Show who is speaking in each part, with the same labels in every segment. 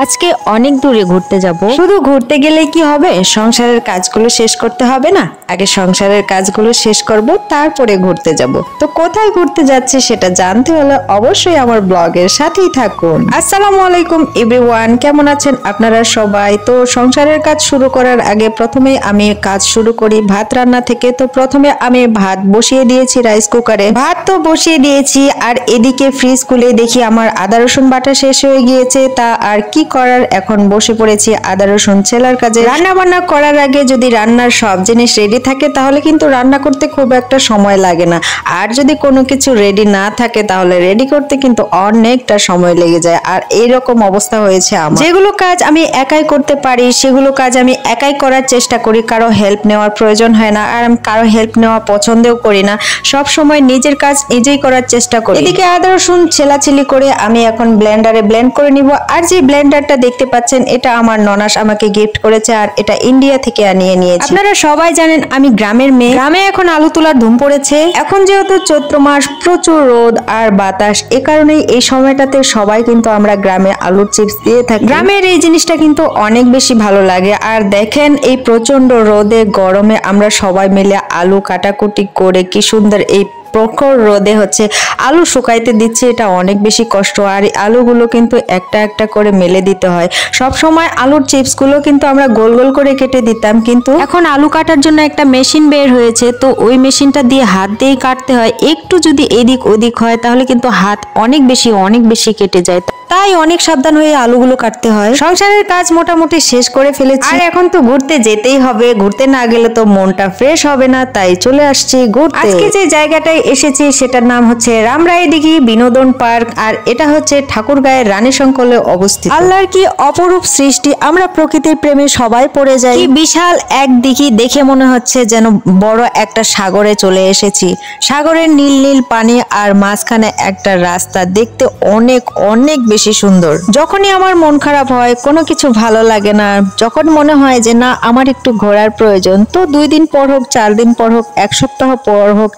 Speaker 1: আজকে অনেক দূরে ঘুরতে যাব। শুধু ঘুরতে গেলে কি হবে? সংসারের কাজগুলো শেষ করতে হবে না? আগে সংসারের কাজগুলো শেষ করব, তারপরে ঘুরতে যাব। তো কোথায় ঘুরতে যাচ্ছি সেটা জানতে হলে অবশ্যই আমার ব্লগের সাথেই থাকুন। আসসালামু আলাইকুম এভরিওয়ান, কেমন আছেন আপনারা সবাই? তো সংসারের কাজ শুরু করার আগে প্রথমে আমি কাজ শুরু করি ভাত রান্না থেকে। তো প্রথমে আমি ভাত বসিয়ে দিয়েছি রাইস কুকারে। ভাত তো বসিয়ে দিয়েছি, আর এদিকে ফ্রিজ খুলে দেখি আমার আদা রসুন বাটা শেষ হয়ে গিয়েছে। তা আর কি করার, এখন বসে পড়েছি আদা রসুন ছেলার কাজে। রান্না বান্না করার আগে যদি রান্নার সব জিনিস রেডি থাকে তাহলে কিন্তু রান্না করতে খুব একটা সময় লাগে না। আর যদি কোনো কিছু রেডি না থাকে তাহলে রেডি করতে কিন্তু অনেকটা সময় লেগে যায়। আর এইরকম অবস্থা হয়েছে আমার। যেগুলো কাজ আমি একাই করতে পারি সেগুলো কাজ আমি একাই করার চেষ্টা করি, কারো হেল্প নেওয়ার প্রয়োজন হয় না। আর আমি কারো হেল্প নেওয়া পছন্দও করি না, সব সময় নিজের কাজ নিজেই করার চেষ্টা করি। এদিকে আদা রসুন ছেলাছিলি করে আমি এখন ব্লেন্ডারে ব্লেন্ড করে নিব। আর যে ব্লেন্ডারটা দেখতে পাচ্ছেন এটা আমার ননাস আমাকে গিফট করেছে, আর এটা ইন্ডিয়া থেকে আনিয়ে নিয়েছি। আপনারা সবাই জানেন আমি গ্রামের মেয়ে। গ্রামে এখন আলু তোলার ধুম পড়েছে। এখন যেহেতু চৈত্র মাস, প্রচুর রোদ আর বাতাস, এ কারণেই এই সময়টাতে সবাই কিন্তু আমরা গ্রামে আলুর চিপস দিয়ে থাকি। গ্রামের এই জিনিসটা কিন্তু অনেক বেশি ভালো লাগে। আর দেখেন এই প্রচন্ড রোদে গরমে আমরা সবাই মিলে আলু কাটাকুটি করে কি সুন্দর এই প্রখর রোদে আলু শুকাইতে দিচ্ছে। এটা অনেক বেশি কষ্ট। আর আলুগুলো কিন্তু একটা একটা করে মেলে দিতে হয়। সব সময় আলুর চিপস গুলো কিন্তু আমরা গোল গোল করে কেটে দিতাম, কিন্তু এখন আলু কাটার জন্য একটা মেশিন বের হয়েছে। তো ওই মেশিনটা দিয়ে হাত দিয়েই কাটতে হয়। একটু যদি এদিক ওদিক হয় তাহলে কিন্তু হাত অনেক বেশি কেটে যায়। তাই অনেক সাবধান হয়ে আলুগুলো কাটতে হয়। সংসারের কাজ মোটামুটি শেষ করে ফেলেছি, আর এখন তো ঘুরতে যেতেই হবে। ঘুরতে না গেলে তো মনটা ফ্রেশ হবে না, তাই চলে আসছি ঘুরতে। আজকে যে জায়গাটায় এসেছি সেটার নাম হচ্ছে রামরায়দিঘি বিনোদন পার্ক, আর এটা হচ্ছে ঠাকুরগাঁয়ের রানীশঙ্কলে অবস্থিত। আল্লাহর কি অপরূপ সৃষ্টি! আমরা প্রকৃতির প্রেমে সবাই পড়ে যাই। কি বিশাল এক দিঘি, দেখে মনে হচ্ছে যেন বড় একটা সাগরে চলে এসেছি। সাগরের নীল নীল পানি আর মাঝখানে একটা রাস্তা, দেখতে অনেক অনেক বেশি সুন্দর। যখনই আমার মন খারাপ হয়, কোনো কিছু ভালো লাগে না, যখন মনে হয় যে না আমার একটু ঘোরার প্রয়োজন, তো 2 দিন পর হোক, 4 দিন পর হোক, 1 সপ্তাহ পর হোক,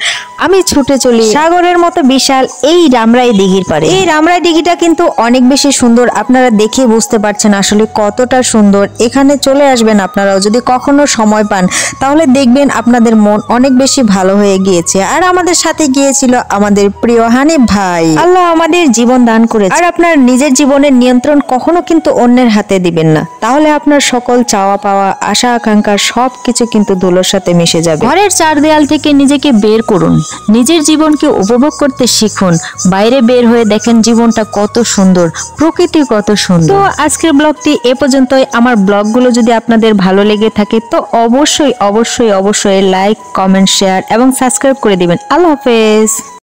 Speaker 1: আমি ছুটে চলি সাগরের মতো বিশাল এই রামরাই দিঘির পারে। এই রামরাই দিঘিটা কিন্তু অনেক বেশি সুন্দর। আপনারা দেখে বুঝতে পারছেন আসলে কতটা সুন্দর। এখানে চলে আসবেন আপনারাও, যদি কখনো সময় পান তাহলে দেখবেন আপনাদের মন অনেক বেশি ভালো হয়ে গিয়েছে। আর আমাদের সাথে গিয়েছিল আমাদের প্রিয় হানিফ ভাই। আল্লাহ আমাদের জীবন দান করেছে। আর আপনার নিজের জীবনের নিয়ন্ত্রণ কখনো কিন্তু অন্যের হাতে দিবেন না, তাহলে আপনার সকল চাওয়া পাওয়া, আশা আকাঙ্ক্ষা সবকিছু কিন্তু ধুলোর সাথে মিশে যাবে। ঘরের 4 দেয়াল থেকে নিজেকে বের করুন, নিজের জীবনকে উপভোগ করতে শিখুন। বাইরে বের হয়ে দেখেন জীবনটা কত সুন্দর, প্রকৃতি কত সুন্দর। তো আজকের ব্লগটি এ পর্যন্তই। আমার ব্লগগুলো যদি আপনাদের ভালো লেগে থাকে তো অবশ্যই লাইক, কমেন্ট, শেয়ার এবং সাবস্ক্রাইব করে দিবেন। আল্লাহ হাফেজ।